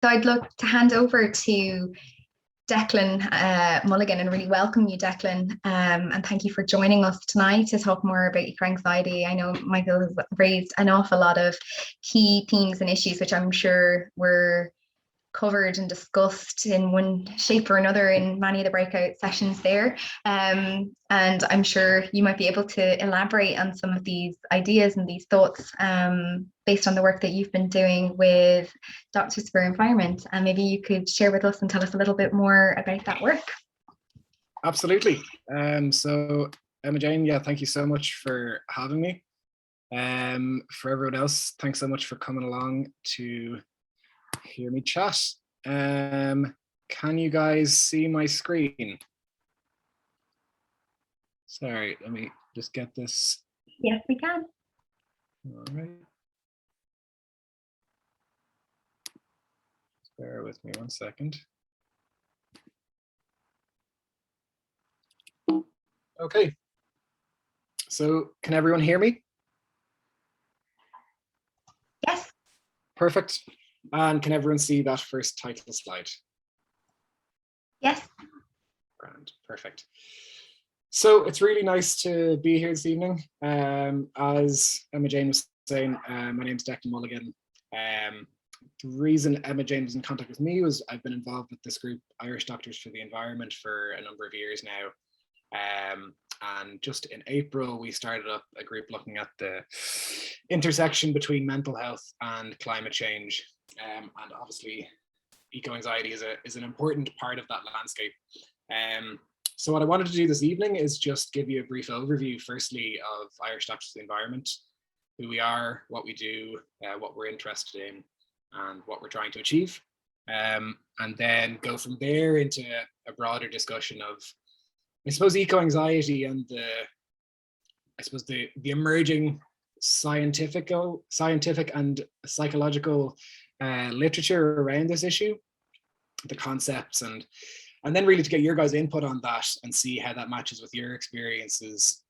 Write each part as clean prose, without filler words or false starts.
So I'd like to hand over to Declan Mulligan and really welcome you, Declan. And thank you for joining us tonight to talk more about eco-anxiety. I know Michael has raised an awful lot of key themes and issues, which I'm sure were covered and discussed in one shape or another in many of the breakout sessions there. And I'm sure you might be able to elaborate on some of these ideas and these thoughts based on the work that you've been doing with Doctors for Environment. And maybe you could share with us and tell us a little bit more about that work. Absolutely. So Emma Jane, yeah, thank you so much for having me. For everyone else, thanks so much for coming along to hear me chat. Can you guys see my screen? Sorry, let me just get this. Yes, we can. All right. Bear with me 1 second. Okay. So can everyone hear me? Yes. Perfect. And can everyone see that first title slide? Yes. Grand, perfect. So it's really nice to be here this evening. As Emma Jane was saying, my name is Declan Mulligan. The reason Emma Jane was in contact with me was I've been involved with this group, Irish Doctors for the Environment, for a number of years now. And just in April, we started up a group looking at the intersection between mental health and climate change. And obviously, eco-anxiety is an important part of that landscape. So what I wanted to do this evening is just give you a brief overview, firstly, of Irish Doctors for the Environment, who we are, what we do, what we're interested in, and what we're trying to achieve. And then go from there into a broader discussion of, I suppose, eco-anxiety and the emerging scientific and psychological literature around this issue, the concepts, and then really to get your guys' input on that and see how that matches with your experiences.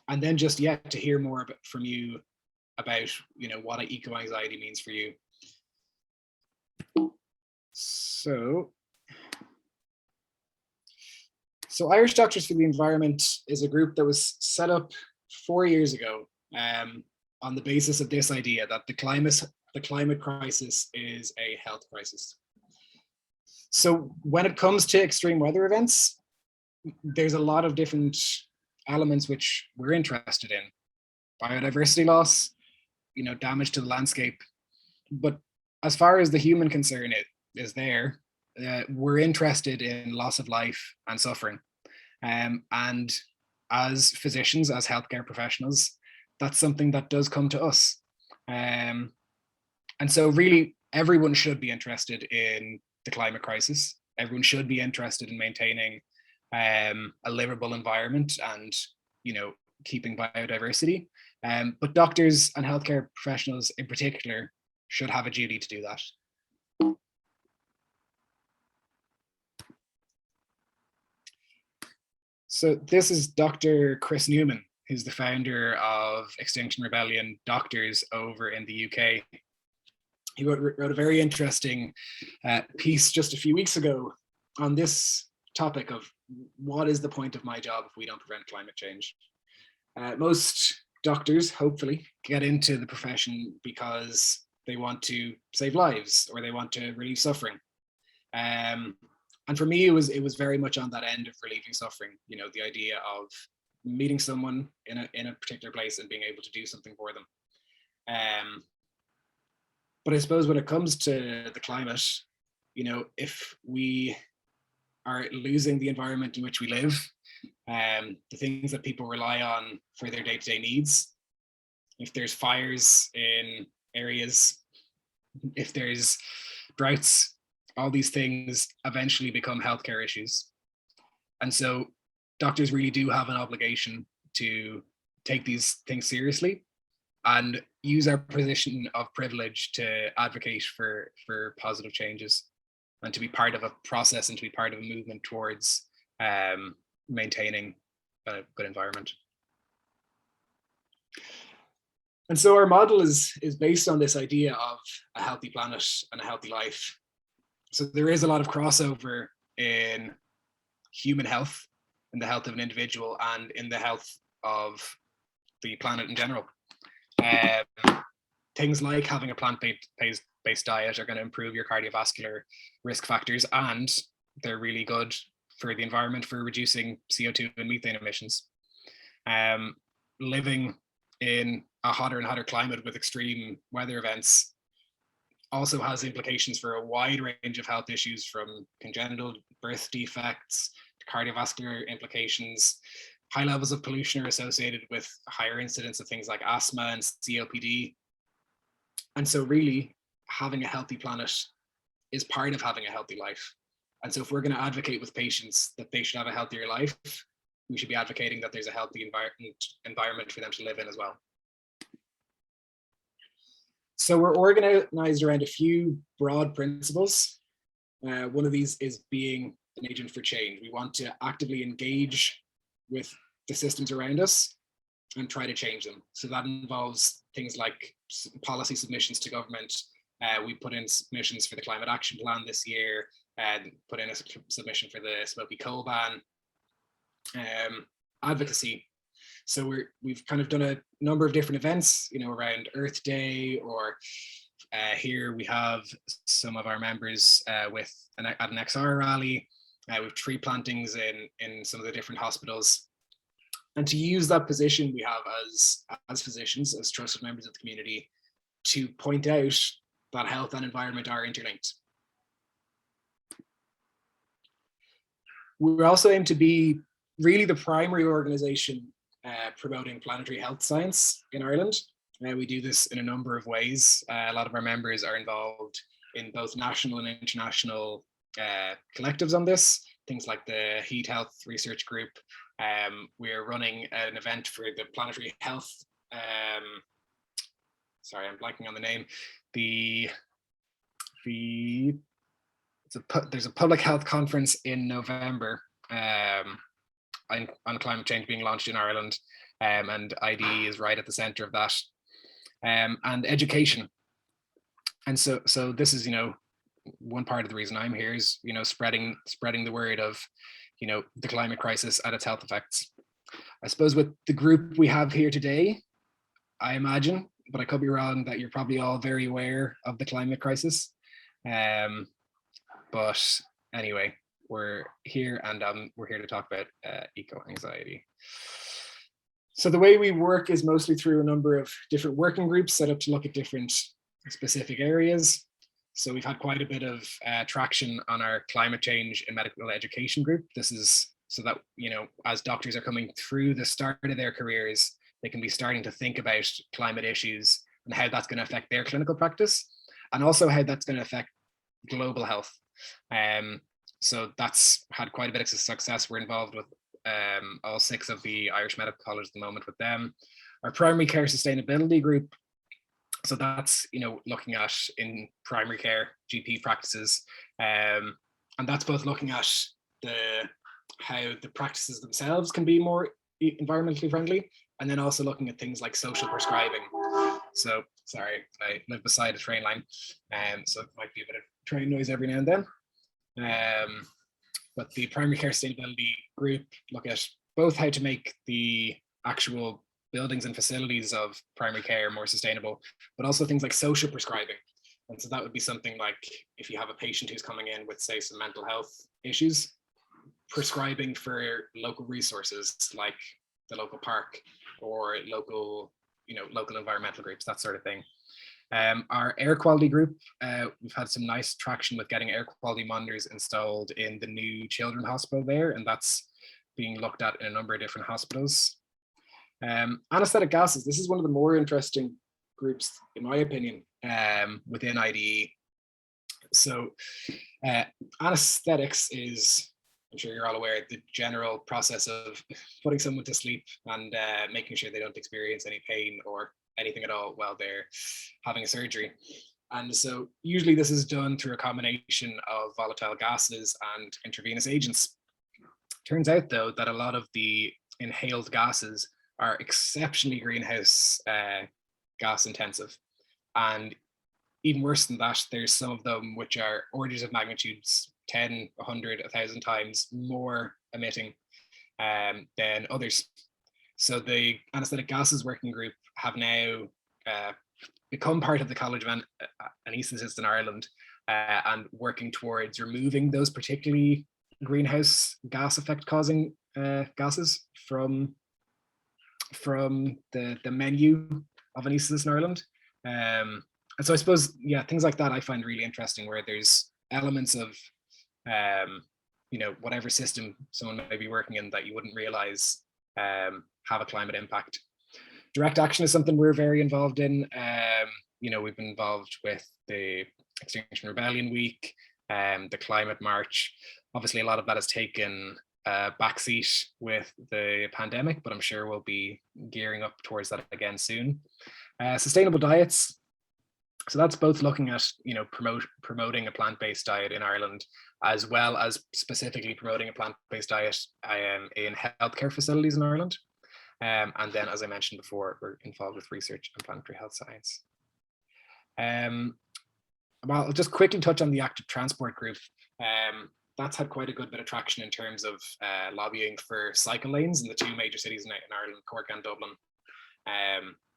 And then just to hear more from you about what eco-anxiety means for you. So Irish Doctors for the Environment is a group that was set up 4 years ago on the basis of this idea that the climate crisis is a health crisis. So when it comes to extreme weather events, there's a lot of different elements which we're interested in. Biodiversity loss, damage to the landscape. But as far as the human concern is there, we're interested in loss of life and suffering. And as physicians, as healthcare professionals, that's something that does come to us. And so really, everyone should be interested in the climate crisis. Everyone should be interested in maintaining a livable environment and, keeping biodiversity. But doctors and healthcare professionals in particular should have a duty to do that. So this is Dr. Chris Newman, who's the founder of Extinction Rebellion Doctors over in the UK. He wrote a very interesting piece just a few weeks ago on this topic of what is the point of my job if we don't prevent climate change. Most doctors, hopefully, get into the profession because they want to save lives or they want to relieve suffering. And for me, it was very much on that end of relieving suffering. The idea of meeting someone in a particular place and being able to do something for them. But I suppose when it comes to the climate, if we are losing the environment in which we live, the things that people rely on for their day-to-day needs, if there's fires in areas, if there's droughts, all these things eventually become healthcare issues. And so doctors really do have an obligation to take these things seriously and use our position of privilege to advocate for positive changes and to be part of a process and to be part of a movement towards maintaining a good environment. And so our model is based on this idea of a healthy planet and a healthy life. So there is a lot of crossover in human health, in the health of an individual, and in the health of the planet in general. Things like having a plant-based diet are going to improve your cardiovascular risk factors, and they're really good for the environment for reducing CO2 and methane emissions. Living in a hotter and hotter climate with extreme weather events also has implications for a wide range of health issues, from congenital birth defects to cardiovascular implications. High levels of pollution are associated with higher incidence of things like asthma and COPD. And so really, having a healthy planet is part of having a healthy life. And so if we're going to advocate with patients that they should have a healthier life, we should be advocating that there's a healthy environment for them to live in as well. So we're organized around a few broad principles. One of these is being an agent for change. We want to actively engage with the systems around us and try to change them. So that involves things like policy submissions to government. We put in submissions for the Climate Action Plan this year, and put in a submission for the smoky coal ban. Advocacy. So we've kind of done a number of different events, around Earth Day, or here we have some of our members at an XR rally. With tree plantings in some of the different hospitals. And to use that position we have as physicians, as trusted members of the community, to point out that health and environment are interlinked. We also aim to be really the primary organization promoting planetary health science in Ireland. We do this in a number of ways. A lot of our members are involved in both national and international collectives on this, things like the Heat Health Research Group. We're running an event for the Planetary Health, sorry, I'm blanking on the name. There's a public health conference in November on climate change being launched in Ireland, and ID is right at the center of that. And education. And so this is, one part of the reason I'm here is, spreading the word of, the climate crisis and its health effects. I suppose with the group we have here today, I imagine, but I could be wrong, that you're probably all very aware of the climate crisis. But anyway, we're here, and we're here to talk about eco-anxiety. So the way we work is mostly through a number of different working groups set up to look at different specific areas. So we've had quite a bit of traction on our climate change and medical education group. This is so that, as doctors are coming through the start of their careers, they can be starting to think about climate issues and how that's going to affect their clinical practice, and also how that's going to affect global health. So that's had quite a bit of success. We're involved with all 6 of the Irish Medical College at the moment with them. Our primary care sustainability group, so that's, looking at in primary care GP practices, and that's both looking at how the practices themselves can be more environmentally friendly, and then also looking at things like social prescribing. So sorry, I live beside a train line, so it might be a bit of train noise every now and then. But the primary care sustainability group look at both how to make the actual buildings and facilities of primary care more sustainable, but also things like social prescribing. And so that would be something like if you have a patient who's coming in with, say, some mental health issues, prescribing for local resources like the local park or local environmental groups, that sort of thing. Our air quality group, we've had some nice traction with getting air quality monitors installed in the new children's hospital there, and that's being looked at in a number of different hospitals. Anaesthetic gases, this is one of the more interesting groups, in my opinion, within IDE. So anesthetics is, I'm sure you're all aware, the general process of putting someone to sleep and making sure they don't experience any pain or anything at all while they're having a surgery. And so usually this is done through a combination of volatile gases and intravenous agents. Turns out, though, that a lot of the inhaled gases are exceptionally greenhouse gas intensive. And even worse than that, there's some of them which are orders of magnitudes 10, 100, 1,000 times more emitting than others. So the Anaesthetic Gases Working Group have now become part of the College of Anaesthetists in Ireland and working towards removing those particularly greenhouse gas effect causing gases from the menu of anaesthetists in Ireland. And so I suppose, yeah, things like that I find really interesting, where there's elements of, whatever system someone may be working in that you wouldn't realize have a climate impact. Direct action is something we're very involved in. We've been involved with the Extinction Rebellion Week, the Climate March. Obviously, a lot of that has taken a backseat with the pandemic, but I'm sure we'll be gearing up towards that again soon. Sustainable diets. So that's both looking at, promoting a plant-based diet in Ireland, as well as specifically promoting a plant-based diet in healthcare facilities in Ireland. And then, as I mentioned before, we're involved with research and planetary health science. Well, I'll just quickly touch on the active transport group. That's had quite a good bit of traction in terms of lobbying for cycle lanes in the two major cities in Ireland, Cork and Dublin.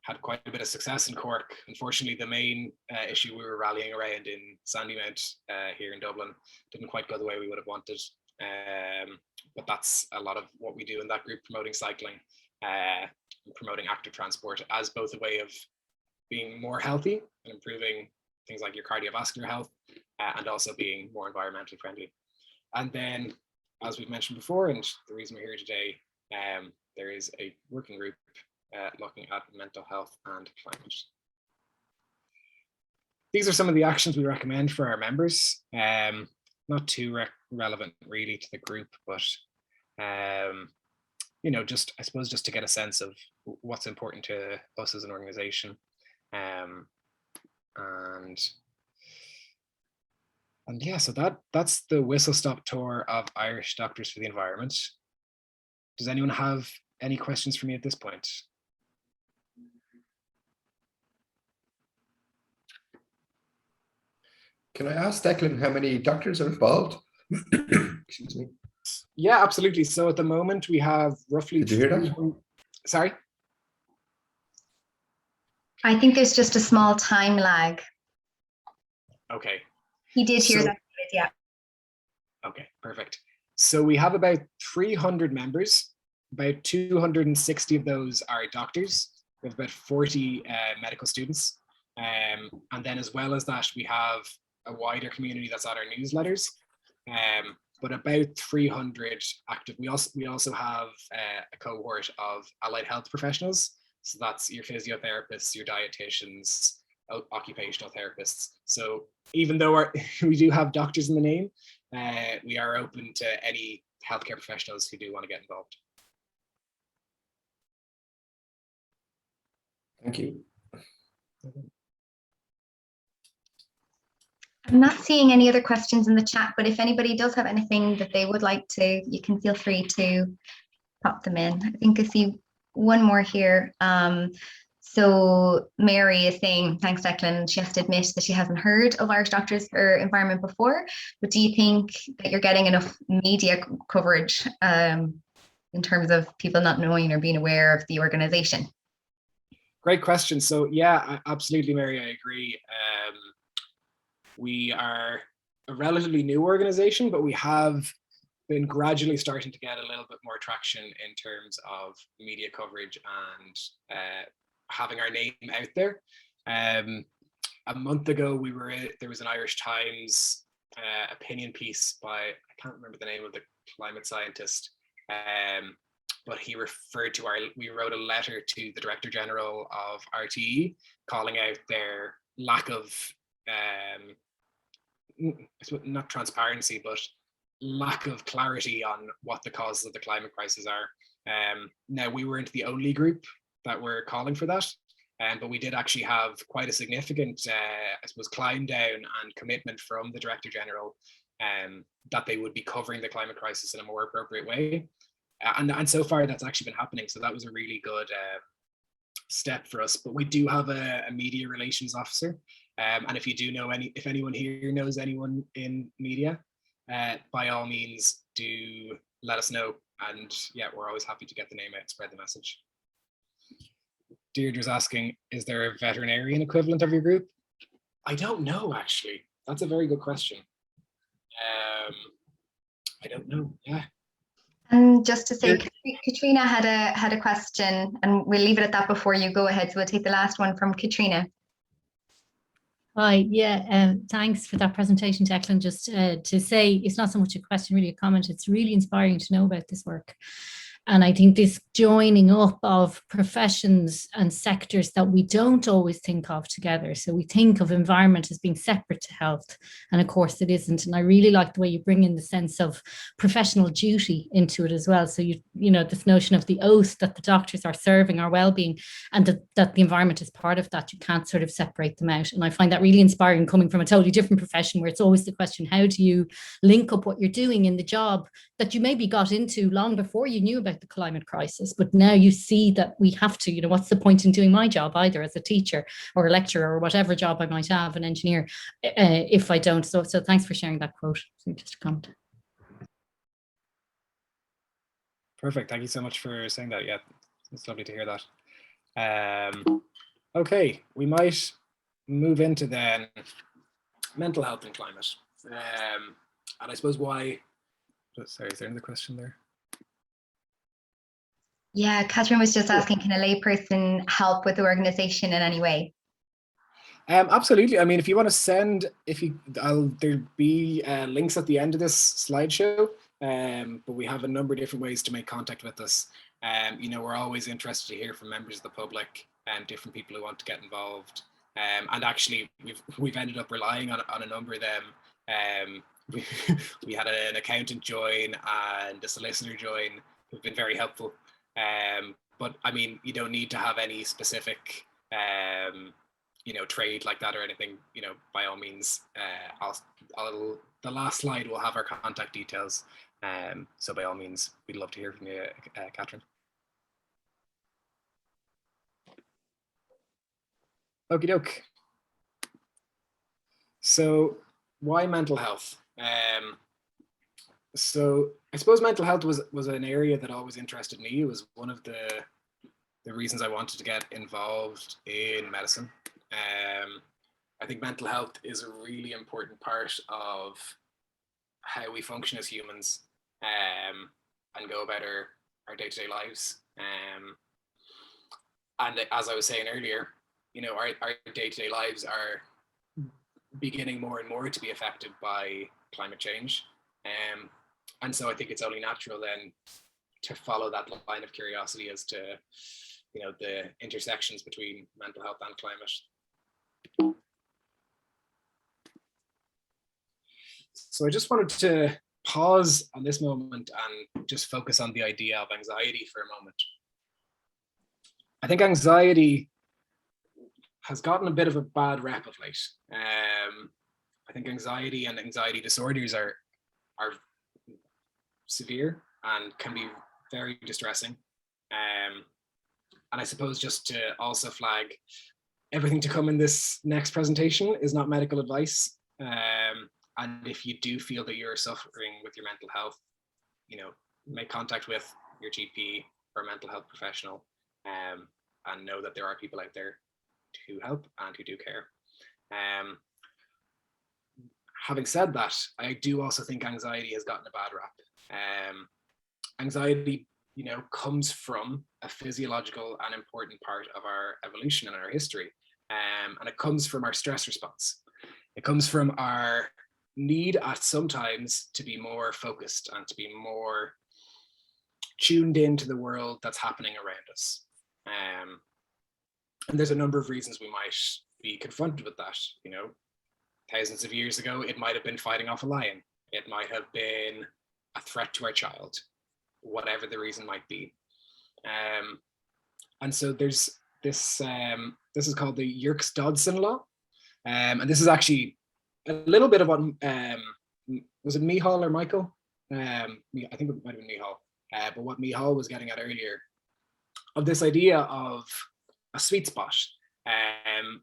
Had quite a bit of success in Cork. Unfortunately, the main issue we were rallying around in Sandymount here in Dublin didn't quite go the way we would have wanted. But that's a lot of what we do in that group, promoting cycling, promoting active transport as both a way of being more healthy and improving things like your cardiovascular health, and also being more environmentally friendly. And then, as we've mentioned before, and the reason we're here today, there is a working group looking at mental health and climate. These are some of the actions we recommend for our members. Not too relevant really to the group, but just I suppose just to get a sense of what's important to us as an organization. And yeah, so that's the whistle-stop tour of Irish Doctors for the Environment. Does anyone have any questions for me at this point? Can I ask Declan how many doctors are involved? Excuse me. Yeah, absolutely. So at the moment we have roughly. Did you hear that? Sorry? I think there's just a small time lag. Okay. He did hear that, yeah. Okay, perfect. So we have about 300 members. About 260 of those are doctors. We have about 40 medical students. And then as well as that, we have a wider community that's on our newsletters. But about 300 active. We also have a cohort of allied health professionals. So that's your physiotherapists, your dietitians, occupational therapists. So even though we do have doctors in the name, we are open to any healthcare professionals who do want to get involved. Thank you. I'm not seeing any other questions in the chat, but if anybody does have anything that they would like to, you can feel free to pop them in. I think I see one more here. So Mary is saying, thanks Declan, she has to admit that she hasn't heard of Irish Doctors for Environment before, but do you think that you're getting enough media coverage in terms of people not knowing or being aware of the organisation? Great question. So yeah, absolutely, Mary, I agree. We are a relatively new organisation, but we have been gradually starting to get a little bit more traction in terms of media coverage and having our name out there. A month ago, there was an Irish Times opinion piece by, I can't remember the name of the climate scientist, but he referred to we wrote a letter to the Director General of RTE calling out their lack of, not transparency, but lack of clarity on what the causes of the climate crisis are. Now, we weren't the only group that were calling for that, but we did actually have quite a significant, I suppose, climb down and commitment from the Director General that they would be covering the climate crisis in a more appropriate way. And so far, that's actually been happening. So that was a really good step for us, but we do have a media relations officer. And if you do know if anyone here knows anyone in media, by all means do let us know. And yeah, we're always happy to get the name out and spread the message. Deirdre's asking, is there a veterinarian equivalent of your group? I don't know, actually. That's a very good question. I don't know. Yeah. And just to say, Katrina had a question, and we'll leave it at that before you go ahead. So we'll take the last one from Katrina. Hi, yeah, thanks for that presentation, Declan. Just to say, it's not so much a question, really a comment. It's really inspiring to know about this work. And I think this joining up of professions and sectors that we don't always think of together. So we think of environment as being separate to health, and of course it isn't. And I really like the way you bring in the sense of professional duty into it as well. So you know, this notion of the oath that the doctors are serving our well-being, and that the environment is part of that. You can't sort of separate them out. And I find that really inspiring, coming from a totally different profession, where it's always the question, how do you link up what you're doing in the job that you maybe got into long before you knew about the climate crisis, but now you see that we have to, you know, what's the point in doing my job either as a teacher or a lecturer or whatever job I might have, an engineer, if I don't. So thanks for sharing that quote. So just a comment. Perfect. Thank you so much for saying that. Yeah, it's lovely to hear that. Okay, we might move into then mental health and climate. And I suppose why, sorry, is there another question there? Yeah, Katherine was just asking, can a layperson help with the organization in any way? Absolutely. I mean, if you want to send, there'll be links at the end of this slideshow, but we have a number of different ways to make contact with us. You know, we're always interested to hear from members of the public and different people who want to get involved. And actually, we've ended up relying on a number of them. We had an accountant join and a solicitor join, who've been very helpful. But I mean, you don't need to have any specific, you know, trade like that or anything. You know, by all means, the last slide will have our contact details. So by all means, we'd love to hear from you, Katherine. Okie doke. So why mental health? So I suppose mental health was an area that always interested me. It was one of the reasons I wanted to get involved in medicine. I think mental health is a really important part of how we function as humans, and go about our day-to-day lives. And as I was saying earlier, you know, our day-to-day lives are beginning more and more to be affected by climate change. And so I think it's only natural then to follow that line of curiosity as to, you know, the intersections between mental health and climate. So I just wanted to pause on this moment and just focus on the idea of anxiety for a moment. I think anxiety has gotten a bit of a bad rep of late. I think anxiety and anxiety disorders are severe and can be very distressing. And I suppose just to also flag, everything to come in this next presentation is not medical advice. And if you do feel that you're suffering with your mental health, you know, make contact with your GP or mental health professional, and know that there are people out there who help and who do care. Having said that, I do also think anxiety has gotten a bad rap. Anxiety, you know, comes from a physiological and important part of our evolution and our history. And it comes from our stress response. It comes from our need at sometimes to be more focused and to be more tuned into the world that's happening around us. And there's a number of reasons we might be confronted with that. You know, thousands of years ago, it might have been fighting off a lion. It might have been a threat to our child, whatever the reason might be. And so there's this, this is called the Yerkes-Dodson law. And this is actually a little bit of what, was it Mihal or Michael? I think it might have been Mihal. But what Mihal was getting at earlier, of this idea of a sweet spot,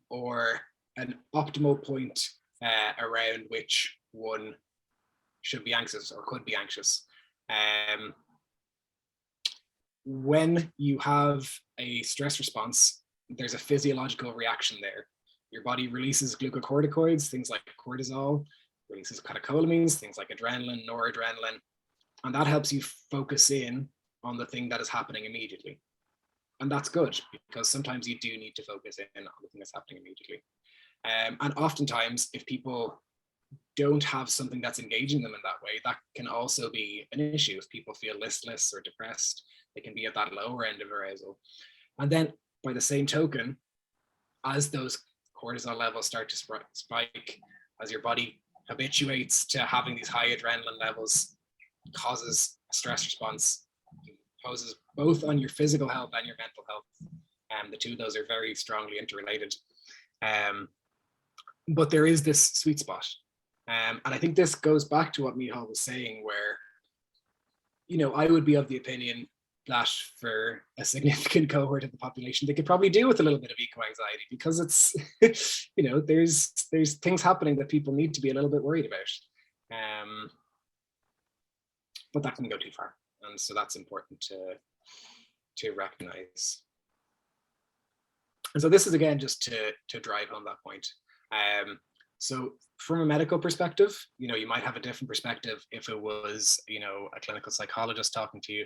or an optimal point around which one should be anxious or could be anxious. When you have a stress response, there's a physiological reaction there. Your body releases glucocorticoids, things like cortisol, releases catecholamines, things like adrenaline, noradrenaline, and that helps you focus in on the thing that is happening immediately. And that's good, because sometimes you do need to focus in on the thing that's happening immediately. And oftentimes, if people don't have something that's engaging them in that way, that can also be an issue. If people feel listless or depressed, they can be at that lower end of arousal. And then by the same token, as those cortisol levels start to spike, as your body habituates to having these high adrenaline levels, causes a stress response, poses both on your physical health and your mental health. The two of those are very strongly interrelated. But there is this sweet spot. And I think this goes back to what Michal was saying, where, you know, I would be of the opinion that for a significant cohort of the population, they could probably do with a little bit of eco-anxiety, because it's, you know, there's things happening that people need to be a little bit worried about. But that can go too far. And so that's important to recognize. And so this is, again, just to drive home that point. So from a medical perspective, you know, you might have a different perspective if it was, you know, a clinical psychologist talking to you.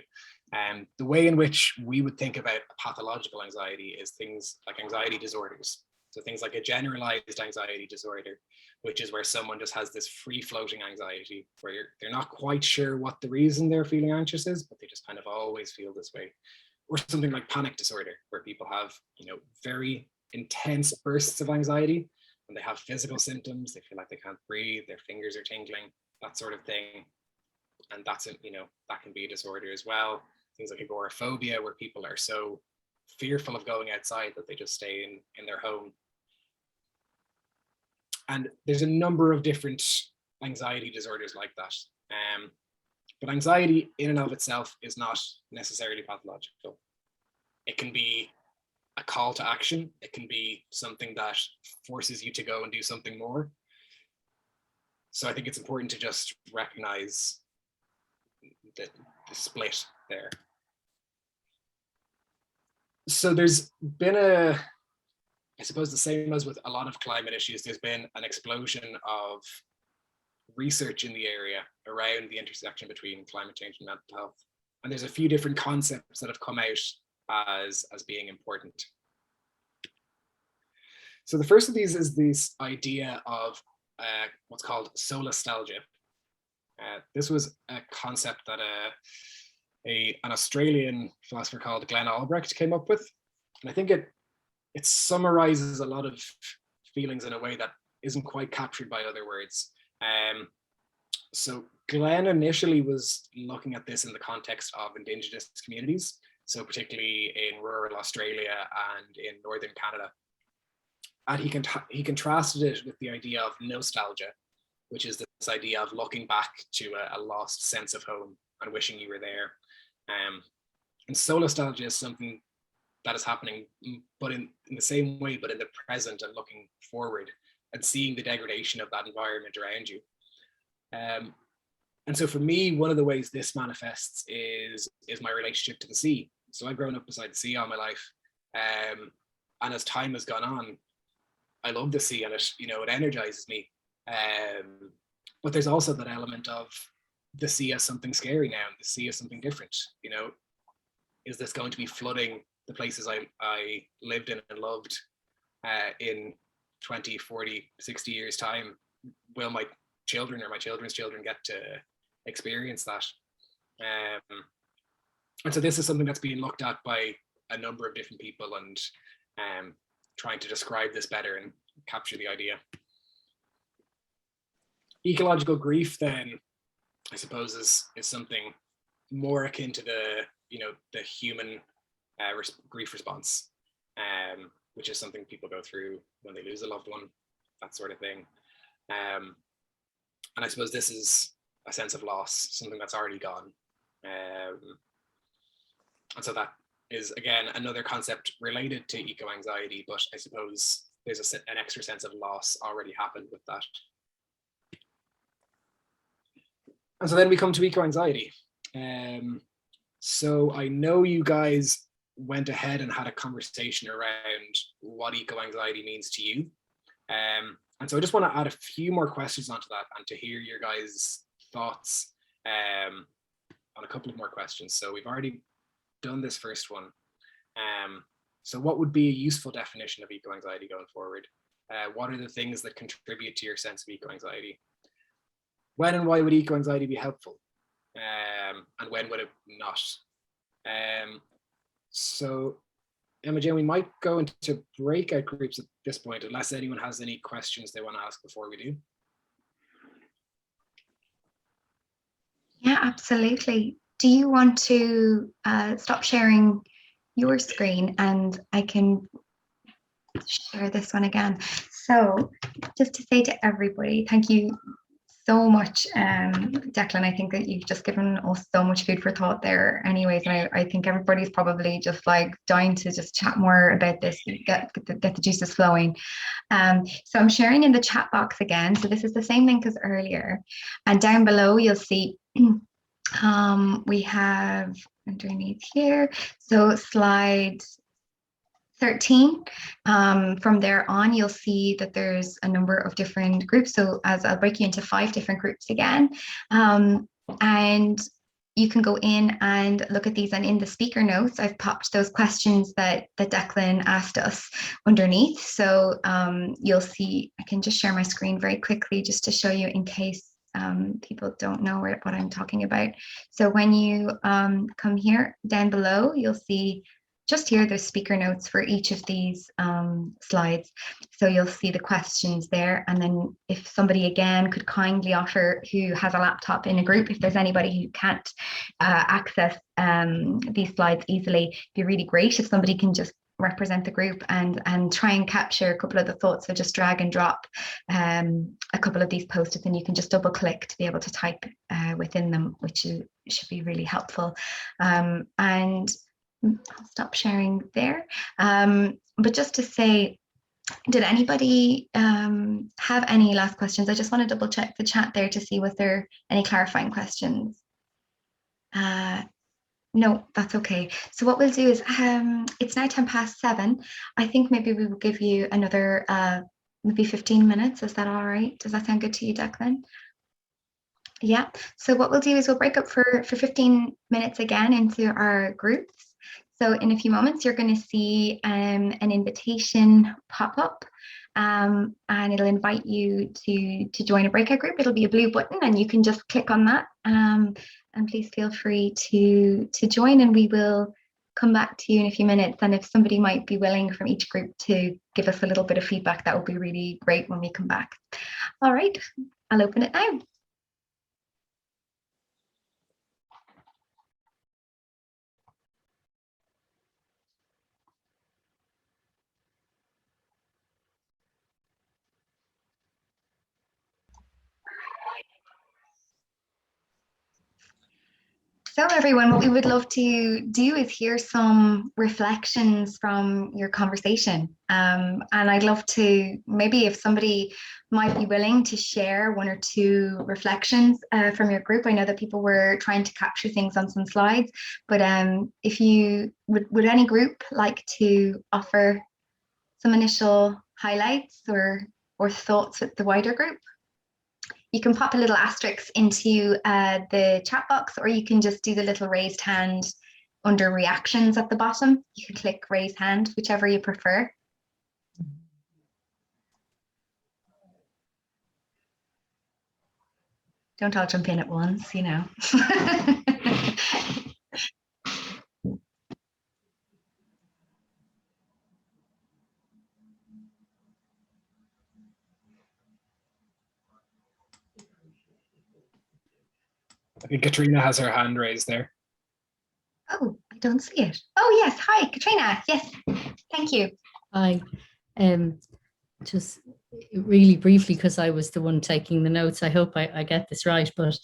The way in which we would think about pathological anxiety is things like anxiety disorders. So things like a generalized anxiety disorder, which is where someone just has this free-floating anxiety, where they're not quite sure what the reason they're feeling anxious is, but they just kind of always feel this way. Or something like panic disorder, where people have, you know, very intense bursts of anxiety, and they have physical symptoms. They feel like they can't breathe, their fingers are tingling, that sort of thing. And that's, you know, that can be a disorder as well. Things like agoraphobia, where people are so fearful of going outside that they just stay in their home. And there's a number of different anxiety disorders like that. But anxiety in and of itself is not necessarily pathological. It can be a call to action. It can be something that forces you to go and do something more. So I think it's important to just recognize the split there. So there's been I suppose the same as with a lot of climate issues, there's been an explosion of research in the area around the intersection between climate change and mental health. And there's a few different concepts that have come out as being important. So the first of these is this idea of what's called solastalgia. This was a concept that an Australian philosopher called Glenn Albrecht came up with. And I think it summarizes a lot of feelings in a way that isn't quite captured by other words. So Glenn initially was looking at this in the context of Indigenous communities, so particularly in rural Australia and in northern Canada. And he contrasted it with the idea of nostalgia, which is this idea of looking back to a lost sense of home and wishing you were there. And solastalgia is something that is happening, but in the same way, but in the present, and looking forward and seeing the degradation of that environment around you. And so for me, one of the ways this manifests is my relationship to the sea. So I've grown up beside the sea all my life. And as time has gone on, I love the sea, and it energizes me. But there's also that element of the sea as something scary now, the sea as something different. You know, is this going to be flooding the places I lived in and loved in 20, 40, 60 years time? Will my children or my children's children get to experience that? And so this is something that's being looked at by a number of different people, and trying to describe this better and capture the idea. Ecological grief, then, I suppose, is something more akin to the human grief response, which is something people go through when they lose a loved one, that sort of thing. And I suppose this is a sense of loss, something that's already gone. And so that is again another concept related to eco-anxiety, but I suppose there's an extra sense of loss already happened with that. And so then we come to eco-anxiety. So I know you guys went ahead and had a conversation around what eco-anxiety means to you. And so I just want to add a few more questions onto that and to hear your guys' thoughts on a couple of more questions. So we've already done this first one. So what would be a useful definition of eco-anxiety going forward? What are the things that contribute to your sense of eco-anxiety? When and why would eco-anxiety be helpful? And when would it not? So Imogen, we might go into breakout groups at this point, unless anyone has any questions they want to ask before we do. Yeah, absolutely. Do you want to stop sharing your screen and I can share this one again? So just to say to everybody, thank you so much, Declan. I think that you've just given us so much food for thought there anyways, and I think everybody's probably just like dying to just chat more about this, get the juices flowing. So I'm sharing in the chat box again. So this is the same link as earlier, and down below you'll see we have underneath here, so slide 13. From there on, you'll see that there's a number of different groups. So as I'll break you into 5 different groups again, and you can go in and look at these. And in the speaker notes, I've popped those questions that Declan asked us underneath. So you'll see, I can just share my screen very quickly just to show you in case people don't know what I'm talking about. So when you come here down below, you'll see just here, there's speaker notes for each of these slides. So you'll see the questions there. And then if somebody again could kindly offer, who has a laptop in a group, if there's anybody who can't access these slides easily, it'd be really great if somebody can just represent the group and try and capture a couple of the thoughts. So just drag and drop a couple of these post-its and you can just double click to be able to type within them, which should be really helpful. And I'll stop sharing there. But just to say, did anybody have any last questions? I just want to double check the chat there to see was there any clarifying questions. No, that's okay. So what we'll do is, it's now 7:10. I think maybe we will give you another maybe 15 minutes. Is that all right? Does that sound good to you, Declan? Yeah. So what we'll do is we'll break up for 15 minutes again into our groups. So in a few moments, you're going to see an invitation pop up, and it'll invite you to join a breakout group. It'll be a blue button, and you can just click on that. And please feel free to join, and we will come back to you in a few minutes. And if somebody might be willing from each group to give us a little bit of feedback, that would be really great when we come back. All right, I'll open it now. So everyone, what we would love to do is hear some reflections from your conversation. And I'd love to, maybe if somebody might be willing to share 1 or 2 reflections from your group. I know that people were trying to capture things on some slides, but if you, would any group like to offer some initial highlights or thoughts with the wider group? You can pop a little asterisk into the chat box, or you can just do the little raised hand under reactions at the bottom. You can click raise hand, whichever you prefer. Don't all jump in at once, you know. I think Katrina has her hand raised there. Oh, I don't see it. Oh yes, hi Katrina. Yes, thank you. Hi. Just really briefly, because I was the one taking the notes. I hope I get this right. But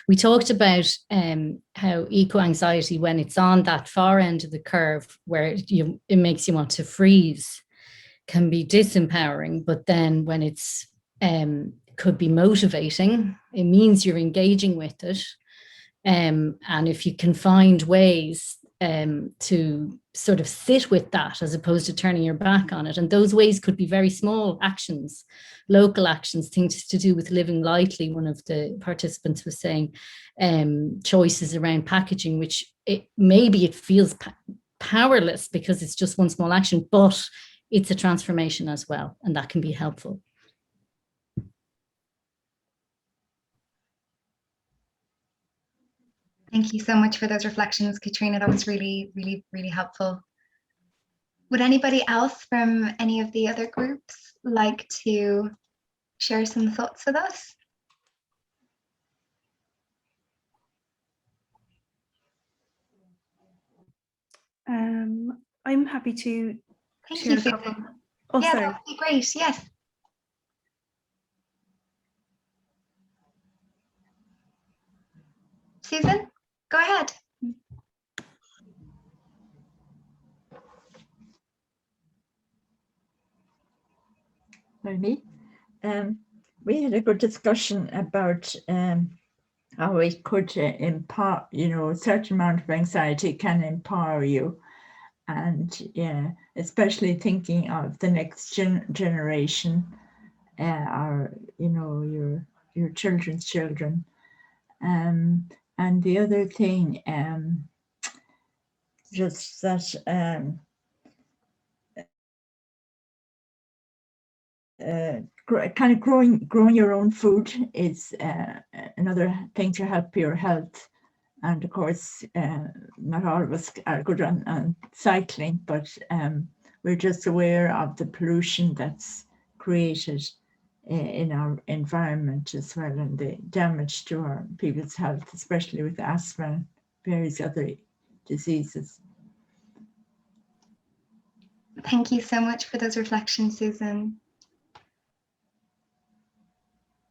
we talked about how eco-anxiety, when it's on that far end of the curve where it makes you want to freeze, can be disempowering. But then when it's could be motivating, it means you're engaging with it. And if you can find ways to sort of sit with that as opposed to turning your back on it. And those ways could be very small actions, local actions, things to do with living lightly. One of the participants was saying choices around packaging, which maybe it feels powerless because it's just one small action, but it's a transformation as well, and that can be helpful. Thank you so much for those reflections, Katrina. That was really, really, really helpful. Would anybody else from any of the other groups like to share some thoughts with us? I'm happy to Thank share you, a couple. Susan. Oh, Yeah, sorry. that would be great. Yes. Susan, go ahead. Me. We had a good discussion about how it could empower, a certain amount of anxiety can empower you. And yeah, especially thinking of the next generation, or, your children's children. And the other thing, just that kind of growing your own food is another thing to help your health. And of course, not all of us are good on cycling, but we're just aware of the pollution that's created in our environment as well, and the damage to our people's health, especially with asthma and various other diseases. Thank you so much for those reflections, Susan.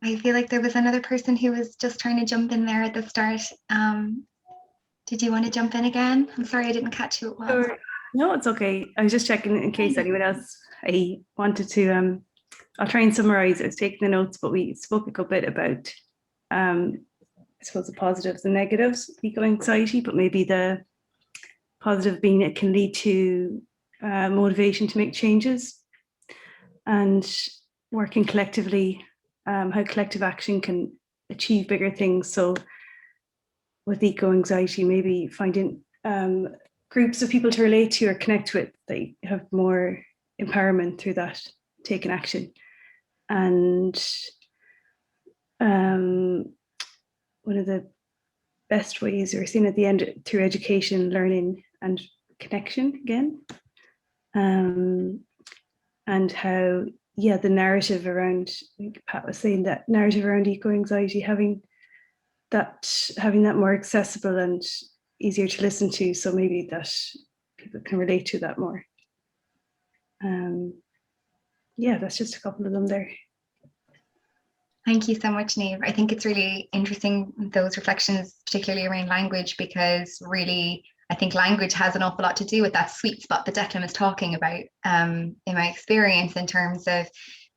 I feel like there was another person who was just trying to jump in there at the start. Did you want to jump in again? I'm sorry, I didn't catch who it was. No, it's okay. I was just checking in case anyone else. I wanted to, I'll try and summarize. I was taking the notes, but we spoke a good bit about, I suppose, the positives and negatives of eco-anxiety, but maybe the positive being it can lead to motivation to make changes and working collectively, how collective action can achieve bigger things. So with eco-anxiety, maybe finding groups of people to relate to or connect with, they have more empowerment through that, taking action. And one of the best ways, or seen at the end, through education, learning and connection again. And how, yeah, the narrative around, I think Pat was saying, that narrative around eco-anxiety, having that more accessible and easier to listen to, so maybe that people can relate to that more. Yeah, that's just a couple of them there. Thank you so much, Niamh. I think it's really interesting, those reflections, particularly around language, because really, I think language has an awful lot to do with that sweet spot that Declan was talking about, in my experience, in terms of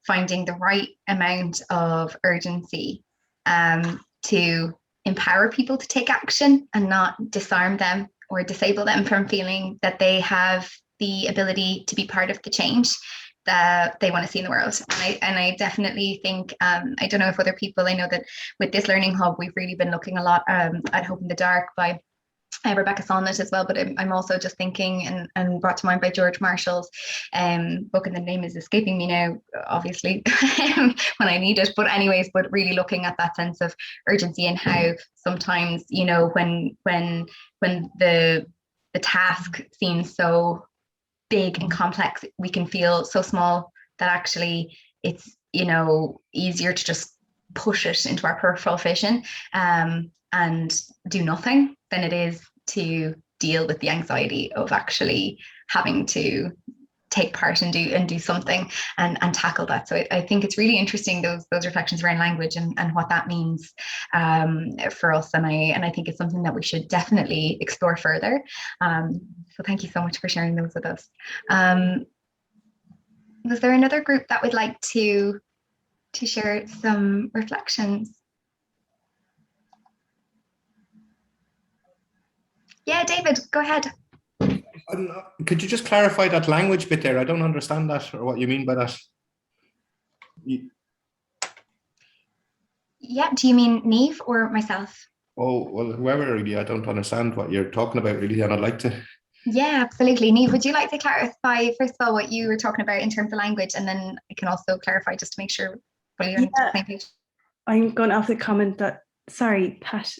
finding the right amount of urgency to empower people to take action and not disarm them or disable them from feeling that they have the ability to be part of the change that they want to see in the world. And I definitely think, I don't know if other people, I know that with this Learning Hub, we've really been looking a lot at Hope in the Dark by Rebecca Solnit as well, but I'm also just thinking, and brought to mind by George Marshall's book, and the name is escaping me now, obviously, when I need it, but anyways, but really looking at that sense of urgency and how sometimes, when the task seems so big and complex, we can feel so small that actually it's, easier to just push it into our peripheral vision and do nothing than it is to deal with the anxiety of actually having to take part and do something and tackle that. So I think it's really interesting, those reflections around language and what that means for us. And I think it's something that we should definitely explore further. So thank you so much for sharing those with us. Was there another group that would like to share some reflections? Yeah, David, go ahead. Could you just clarify that language bit there? I don't understand that, or what you mean by that. Yeah, do you mean Niamh or myself? Oh, well, whoever, really. I don't understand what you're talking about, really, and I'd like to. Yeah, absolutely. Niamh, would you like to clarify, first of all, what you were talking about in terms of language, and then I can also clarify just to make sure we're on the same page. I'm going off the comment that, sorry, Pat,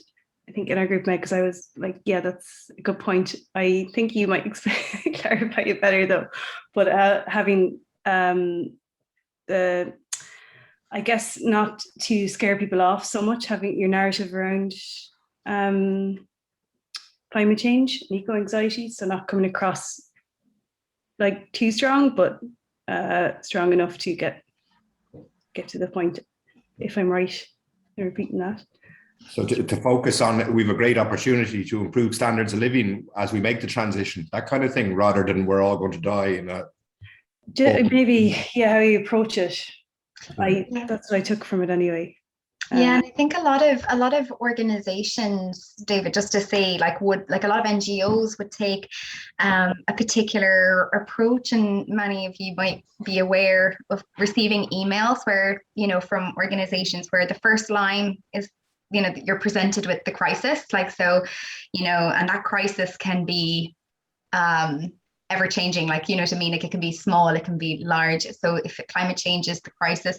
I think in our group mate, because I was like, yeah, that's a good point. I think you might clarify it better though. But having I guess not to scare people off so much, having your narrative around climate change and eco-anxiety, so not coming across like too strong, but strong enough to get to the point, if I'm right in repeating that. So to focus on, we have a great opportunity to improve standards of living as we make the transition, that kind of thing, rather than we're all going to die in a... Maybe, yeah, how you approach it. That's what I took from it anyway. Yeah, and I think a lot of organizations, David, just to say, like a lot of NGOs would take a particular approach, and many of you might be aware of receiving emails where, from organizations where the first line is, you're presented with the crisis, and that crisis can be ever changing, like, what I mean? Like, it can be small, it can be large. So if climate change is the crisis,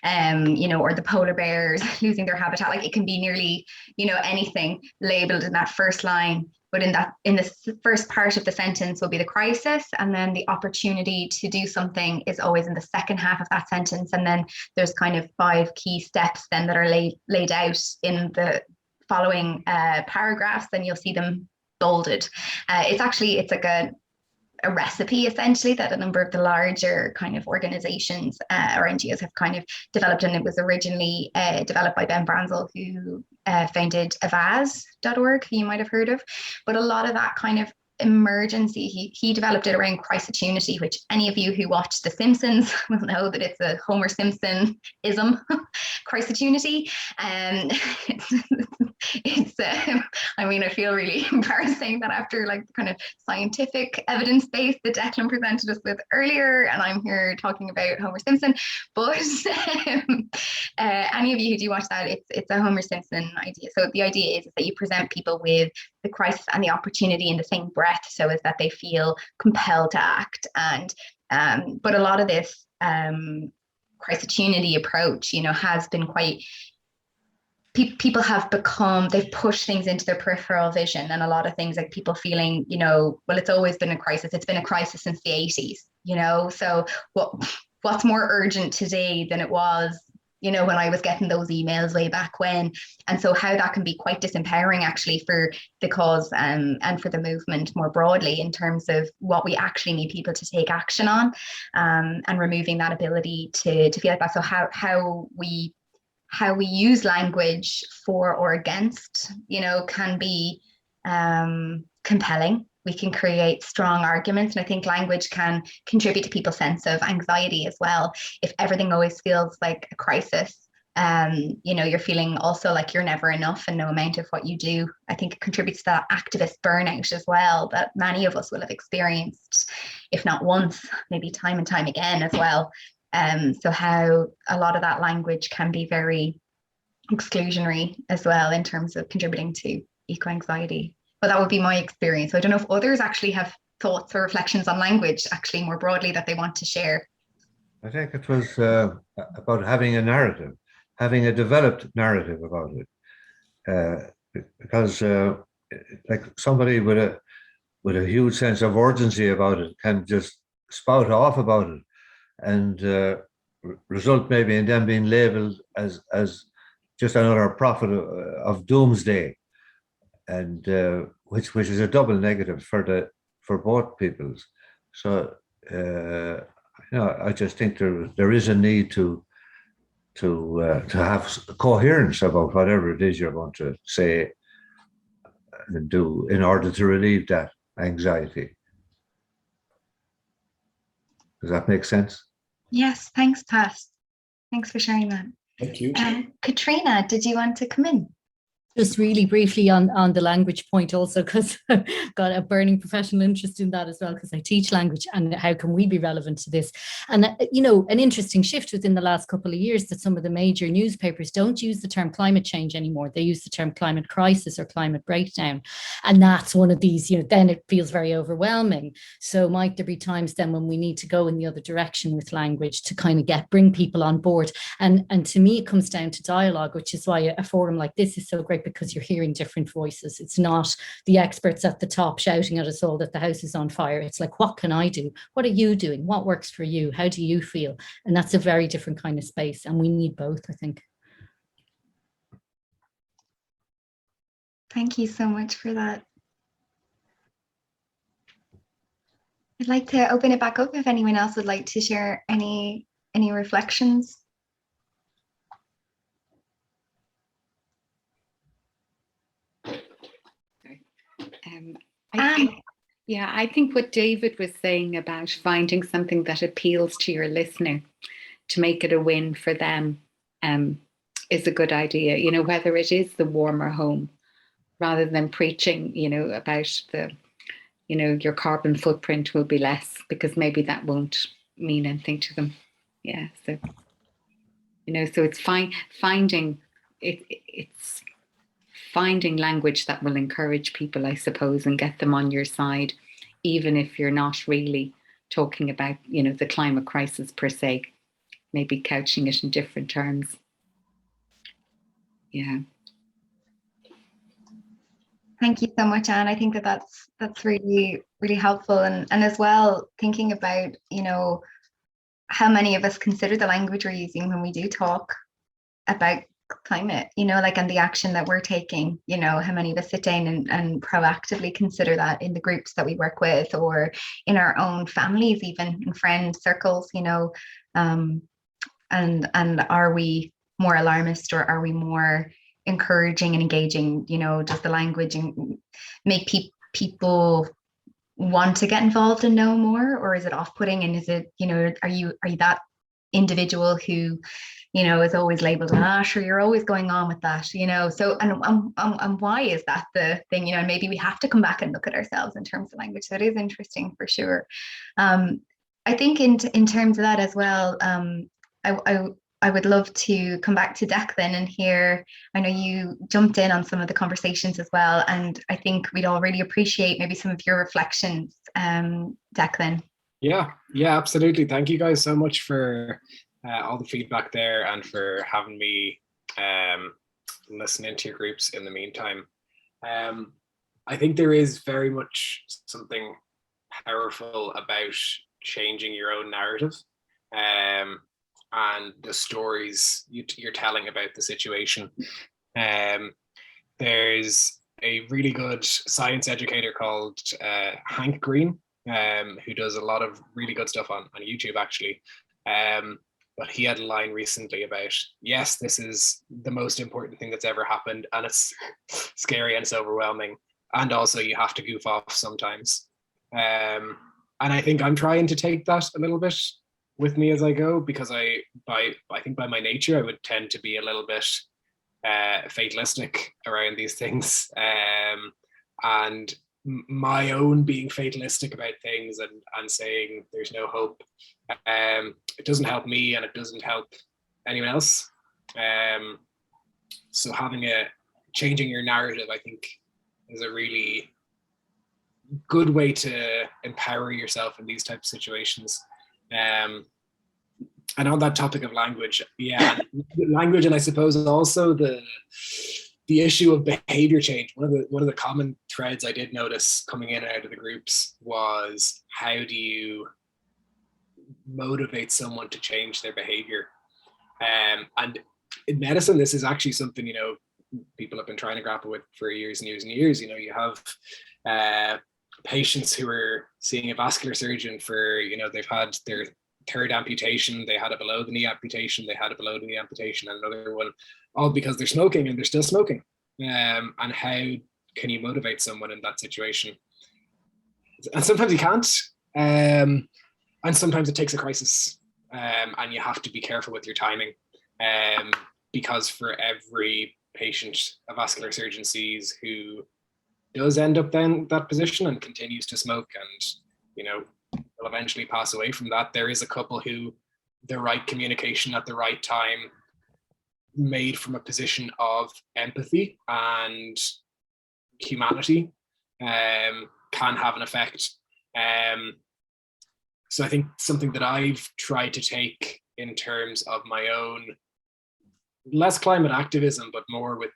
or the polar bears losing their habitat, like, it can be nearly, anything labeled in that first line. But in the first part of the sentence will be the crisis, and then the opportunity to do something is always in the second half of that sentence. And then there's kind of 5 key steps then that are laid out in the following paragraphs, and you'll see them bolded. It's like a recipe, essentially, that a number of the larger kind of organizations or NGOs have kind of developed, and it was originally developed by Ben Branzel, who founded avaz.org, who you might have heard of. But a lot of that kind of emergency, he developed it around crisis-unity, which any of you who watched The Simpsons will know that it's a Homer Simpson-ism, crisis-unity. I feel really embarrassed saying that after like the kind of scientific evidence base that Declan presented us with earlier, and I'm here talking about Homer Simpson. But any of you who do watch that, it's a Homer Simpson idea. So the idea is that you present people with the crisis and the opportunity in the same breath, so as that they feel compelled to act. And but a lot of this crisis-unity approach, has been quite... people have they've pushed things into their peripheral vision, and a lot of things, like people feeling, well, it's always been a crisis. It's been a crisis since the 80s, so what's more urgent today than it was, when I was getting those emails way back when. And so how that can be quite disempowering, actually, for the cause and for the movement more broadly, in terms of what we actually need people to take action on, and removing that ability to feel like that. So how we use language for or against, can be compelling. We can create strong arguments, and I think language can contribute to people's sense of anxiety as well. If everything always feels like a crisis, you're feeling also like you're never enough, and no amount of what you do, I think, it contributes to that activist burnout as well, that many of us will have experienced, if not once, maybe time and time again as well. So how a lot of that language can be very exclusionary as well, in terms of contributing to eco-anxiety. But that would be my experience. So I don't know if others actually have thoughts or reflections on language, actually, more broadly, that they want to share. I think it was about having a narrative, having a developed narrative about it, because like somebody with a huge sense of urgency about it can just spout off about it, and result maybe in them being labelled as just another prophet of doomsday, and which is a double negative for both peoples. So I just think there is a need to have coherence about whatever it is you're going to say and do in order to relieve that anxiety. Does that make sense? Yes, thanks, Pat. Thanks for sharing that. Thank you. Katrina, did you want to come in? Just really briefly on the language point also, because I've got a burning professional interest in that as well, because I teach language, and how can we be relevant to this? And, an interesting shift within the last couple of years that some of the major newspapers don't use the term climate change anymore. They use the term climate crisis or climate breakdown. And that's one of these, then it feels very overwhelming. So might there be times then when we need to go in the other direction with language to kind of bring people on board? And to me, it comes down to dialogue, which is why a forum like this is so great, because you're hearing different voices. It's not the experts at the top shouting at us all that the house is on fire. It's like, what can I do? What are you doing? What works for you? How do you feel? And that's a very different kind of space. And we need both, I think. Thank you so much for that. I'd like to open it back up if anyone else would like to share any reflections. I think what David was saying about finding something that appeals to your listener to make it a win for them is a good idea. Whether it is the warmer home, rather than preaching, about your carbon footprint will be less, because maybe that won't mean anything to them. Yeah, so it's finding it's finding language that will encourage people, I suppose, and get them on your side, even if you're not really talking about, the climate crisis per se, maybe couching it in different terms. Yeah. Thank you so much, Anne. I think that's really, really helpful. And as well, thinking about, how many of us consider the language we're using when we do talk about climate, and the action that we're taking, how many of us sit down and proactively consider that in the groups that we work with, or in our own families, even in friend circles, and are we more alarmist, or are we more encouraging and engaging? Does the language make people want to get involved and know more, or is it off-putting? And is it, are you that individual who is always labeled or you're always going on with that, so and why is that the thing, and maybe we have to come back and look at ourselves in terms of language. So it is interesting for sure. I think in terms of that as well, I would love to come back to Declan and hear, I know you jumped in on some of the conversations as well, and I think we'd all really appreciate maybe some of your reflections, Declan. Yeah, absolutely. Thank you guys so much for all the feedback there, and for having me listen into your groups in the meantime. I think there is very much something powerful about changing your own narrative and the stories you're telling about the situation. There's a really good science educator called Hank Green, who does a lot of really good stuff on YouTube, actually. But he had a line recently about, yes, this is the most important thing that's ever happened, and it's scary and it's overwhelming, and also you have to goof off sometimes. And I think I'm trying to take that a little bit with me as I go, because I think by my nature I would tend to be a little bit fatalistic around these things, and my own being fatalistic about things and saying there's no hope, it doesn't help me and it doesn't help anyone else. So changing your narrative, I think, is a really good way to empower yourself in these types of situations. And on that topic of language, language, and I suppose also the issue of behavior change. One of the common threads I did notice coming in and out of the groups was, how do you motivate someone to change their behavior? And in medicine, this is actually something people have been trying to grapple with for years and years and years. You have patients who are seeing a vascular surgeon for, they've had their third amputation, they had a below the knee amputation, they had a below the knee amputation, and another one, all because they're smoking and they're still smoking. And how can you motivate someone in that situation? And sometimes you can't. And sometimes it takes a crisis, and you have to be careful with your timing, because for every patient a vascular surgeon sees who does end up in that position and continues to smoke and, will eventually pass away from that, there is a couple who the right communication at the right time, made from a position of empathy and humanity, can have an effect. So I think something that I've tried to take in terms of my own, less climate activism, but more with,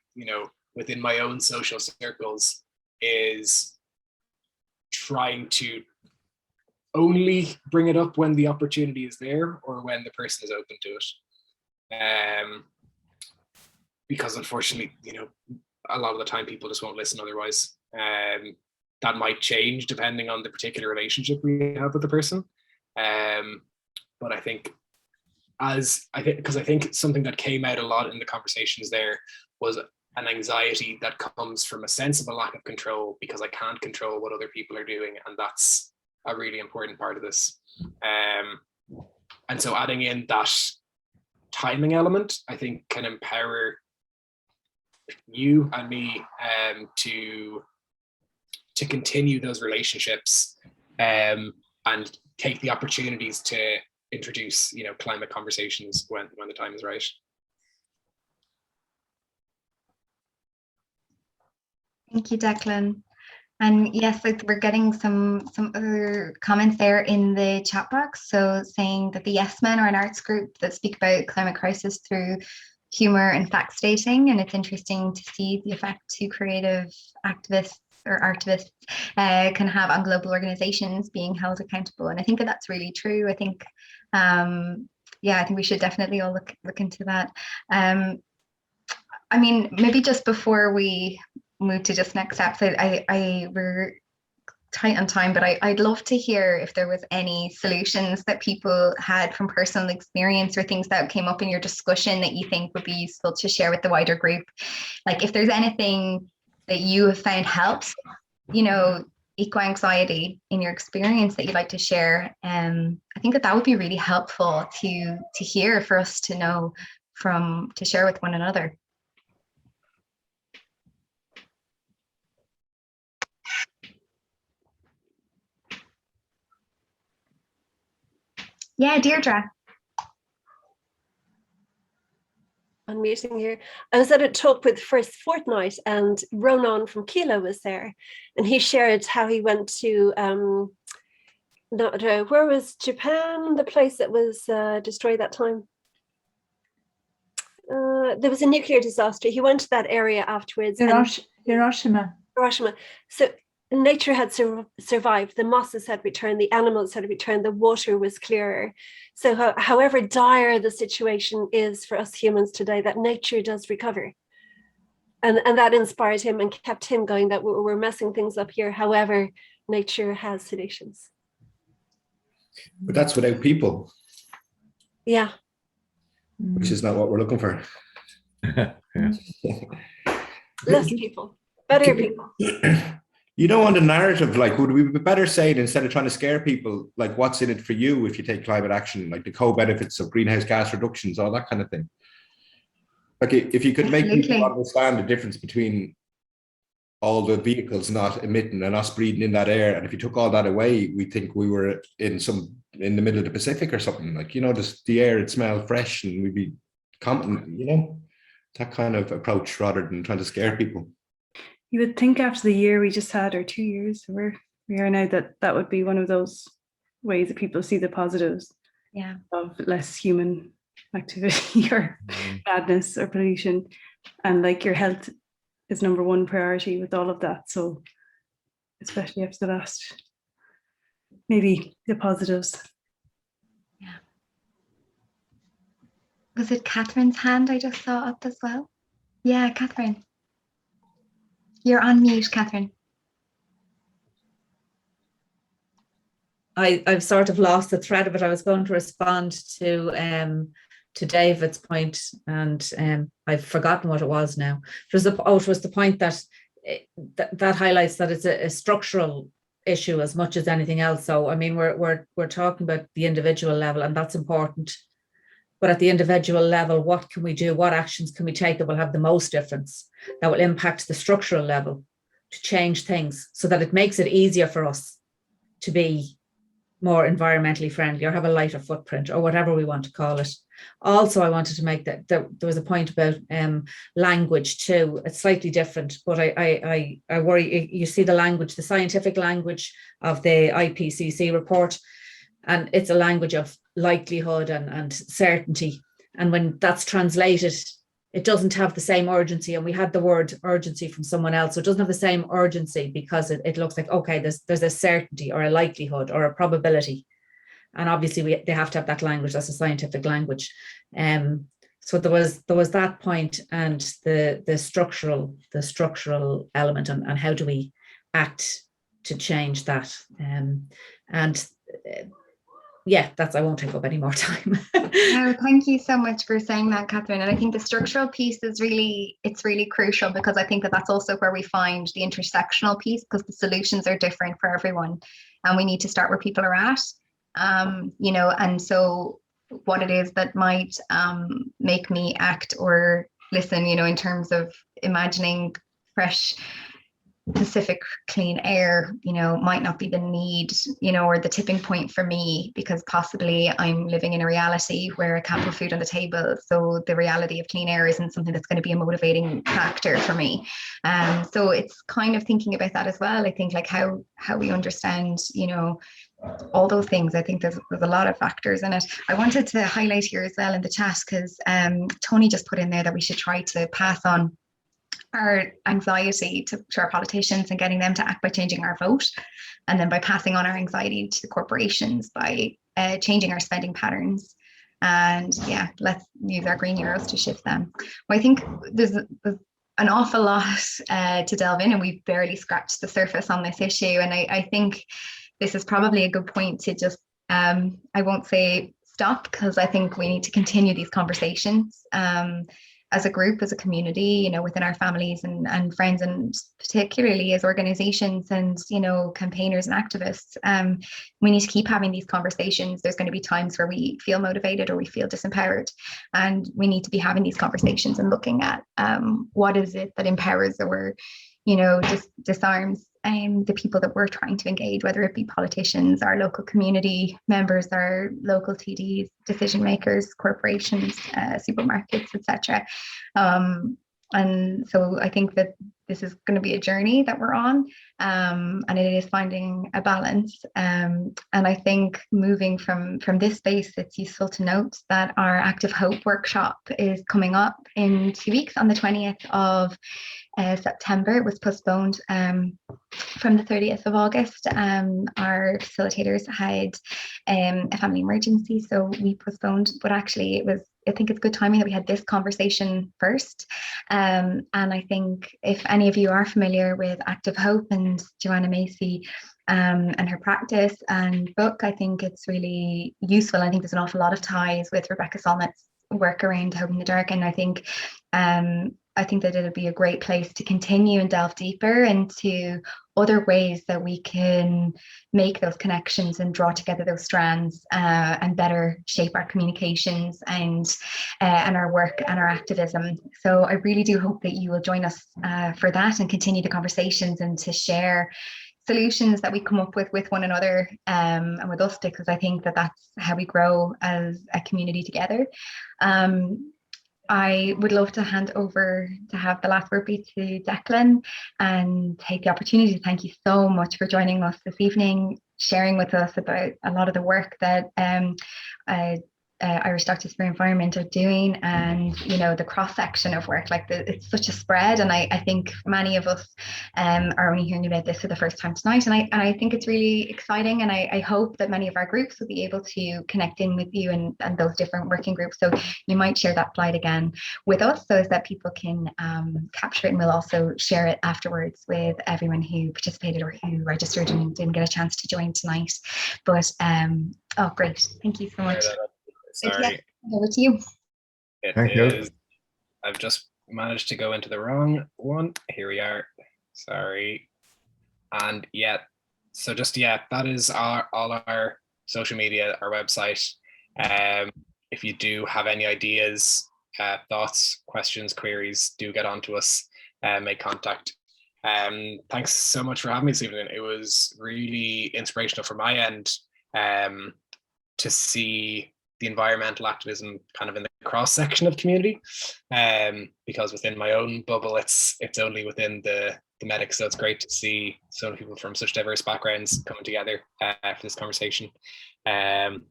within my own social circles, is trying to only bring it up when the opportunity is there or when the person is open to it. Because unfortunately, a lot of the time people just won't listen otherwise. That might change depending on the particular relationship we have with the person. But I think because I think something that came out a lot in the conversations there was an anxiety that comes from a sense of a lack of control, because I can't control what other people are doing, and that's a really important part of this. And so adding in that timing element, I think, can empower you and me to continue those relationships, and take the opportunities to introduce, climate conversations when the time is right. Thank you, Declan. And yes, we're getting some other comments there in the chat box. So saying that the Yes Men are an arts group that speak about climate crisis through humor and fact stating, and it's interesting to see the effect two creative activists or artivists can have on global organizations being held accountable. And I think that that's really true. I think, I think we should definitely all look into that. I mean, maybe just before we move to just next steps, we're tight on time, but I'd love to hear if there was any solutions that people had from personal experience or things that came up in your discussion that you think would be useful to share with the wider group. Like if there's anything that you have found helps, eco-anxiety in your experience that you'd like to share, I think that would be really helpful to hear, for us to know to share with one another. Yeah, Deirdre. Unmuting here. I was at a talk with First Fortnight, and Ronan from Kilo was there, and he shared how he went to where was Japan, the place that was destroyed that time. There was a nuclear disaster. He went to that area afterwards. Hiroshima. So nature had survived. The mosses had returned. The animals had returned. The water was clearer. So however dire the situation is for us humans today, that nature does recover. And that inspired him and kept him going, that we're messing things up here. However, nature has solutions. But that's without people. Yeah. Which is not what we're looking for. Less people, better people. On the narrative, like, would we be better saying, instead of trying to scare people, like, what's in it for you if you take climate action, like the co-benefits of greenhouse gas reductions, all that kind of thing? Like, if you could make people understand the difference between all the vehicles not emitting and us breathing in that air, and if you took all that away, we think we were in the middle of the Pacific or something, like, just the air, it smelled fresh, and we'd be confident, that kind of approach, rather than trying to scare people. You would think after the year we just had, or 2 years we are now, that would be one of those ways that people see the positives of less human activity or badness or pollution, and like your health is number one priority with all of that. So especially after the last, maybe the positives. Yeah. Was it Katherine's hand I just saw up as well? Yeah, Katherine. You're on mute, Katherine. I've sort of lost the thread of it. I was going to respond to David's point, and I've forgotten what it was now. It was the point that that highlights that it's a structural issue as much as anything else. So I mean, we're talking about the individual level, and that's important. But at the individual level, what can we do? What actions can we take that will have the most difference, that will impact the structural level to change things so that it makes it easier for us to be more environmentally friendly or have a lighter footprint or whatever we want to call it. Also, I wanted to make that there was a point about language too. It's slightly different, but I worry. You see the language, the scientific language of the IPCC report, and it's a language of likelihood and certainty. And when that's translated, it doesn't have the same urgency. And we had the word urgency from someone else, so it doesn't have the same urgency because it looks like, okay, there's a certainty or a likelihood or a probability. And obviously they have to have that language. That's a scientific language. So there was that point, and the structural element, and how do we act to change that? Yeah, I won't take up any more time. No, thank you so much for saying that, Katherine. And I think the structural piece is really crucial, because I think that's also where we find the intersectional piece, because the solutions are different for everyone, and we need to start where people are at. And so what it is that might make me act or listen, in terms of imagining fresh Pacific clean air, might not be the need, or the tipping point for me, because possibly I'm living in a reality where I can't put food on the table. So the reality of clean air isn't something that's going to be a motivating factor for me. So it's kind of thinking about that as well. I think like how we understand, all those things. I think there's a lot of factors in it. I wanted to highlight here as well in the chat, because Tony just put in there that we should try to pass on our anxiety to our politicians and getting them to act by changing our vote, and then by passing on our anxiety to the corporations by changing our spending patterns. And yeah, let's use our green euros to shift them. Well, I think there's an awful lot to delve in, and we've barely scratched the surface on this issue. And I think this is probably a good point to just, I won't say stop, because I think we need to continue these conversations as a group, as a community, within our families and friends, and particularly as organizations and, campaigners and activists. We need to keep having these conversations. There's going to be times where we feel motivated or we feel disempowered, and we need to be having these conversations and looking at what is it that empowers or, disarms the people that we're trying to engage, whether it be politicians, our local community members, our local TDs, decision makers, corporations, supermarkets, etc. And so I think that this is going to be a journey that we're on, and it is finding a balance. And I think moving from this space, it's useful to note that our Active Hope workshop is coming up in 2 weeks on the 20th of September. It was postponed from the 30th of August. Our facilitators had a family emergency, so we postponed, but actually I think it's good timing that we had this conversation first. And I think if any of you are familiar with Active Hope and Joanna Macy and her practice and book, I think it's really useful. I think there's an awful lot of ties with Rebecca Solnit's work around Hope in the Dark, and I think that it'll be a great place to continue and delve deeper into other ways that we can make those connections and draw together those strands and better shape our communications and our work and our activism. So I really do hope that you will join us for that and continue the conversations and to share solutions that we come up with one another and with us, because I think that that's how we grow as a community together. I would love to hand over to have the last word be to Declan, and take the opportunity to thank you so much for joining us this evening, sharing with us about a lot of the work that Irish Doctors for Environment are doing, and you know, the cross section of work, like it's such a spread, and I think many of us are only hearing about this for the first time tonight, and I think it's really exciting, and I hope that many of our groups will be able to connect in with you and those different working groups. So you might share that slide again with us so that people can capture it, and we'll also share it afterwards with everyone who participated or who registered and didn't get a chance to join tonight. But oh, great, thank you so much. Sorry. Over to you. Thank you. I've just managed to go into the wrong one. Here we are. Sorry. And yeah, so just, yeah, that is all our social media, our website. If you do have any ideas, thoughts, questions, queries, do get on to us, make contact. Thanks so much for having me this evening. It was really inspirational from my end to see the environmental activism kind of in the cross section of community, because within my own bubble, it's only within the medics. So it's great to see so many people from such diverse backgrounds coming together for this conversation. And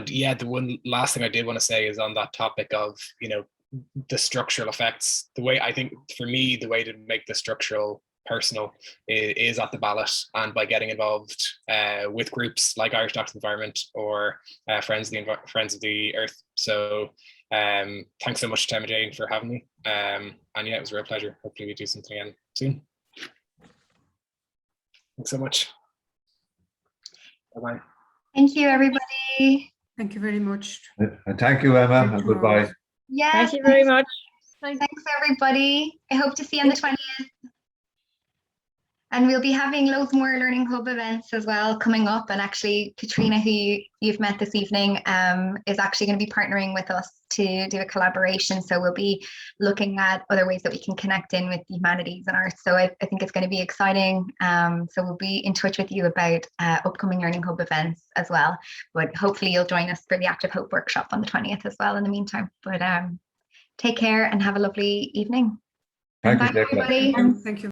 yeah, the one last thing I did want to say is on that topic of, you know, the structural effects. The way, I think for me, the way to make the structural personal is at the ballot, and by getting involved with groups like Irish Doctors Environment or Friends of the Earth. So thanks so much to Emma Jane for having me, and yeah, it was a real pleasure. Hopefully we do something again soon. Thanks so much. Bye-bye. Thank you, everybody. Thank you very much. And thank you, Emma, and goodbye. Yes, Thank you very much. thanks everybody. I hope to see you on the 20th. And we'll be having loads more Learning Hub events as well coming up. And actually, Katrina, who you've met this evening, is actually going to be partnering with us to do a collaboration. So we'll be looking at other ways that we can connect in with humanities and arts. So I think it's going to be exciting. So we'll be in touch with you about upcoming Learning Hub events as well. But hopefully you'll join us for the Active Hope workshop on the 20th as well in the meantime. But take care and have a lovely evening. Thank you, Bye, everybody. Thank you.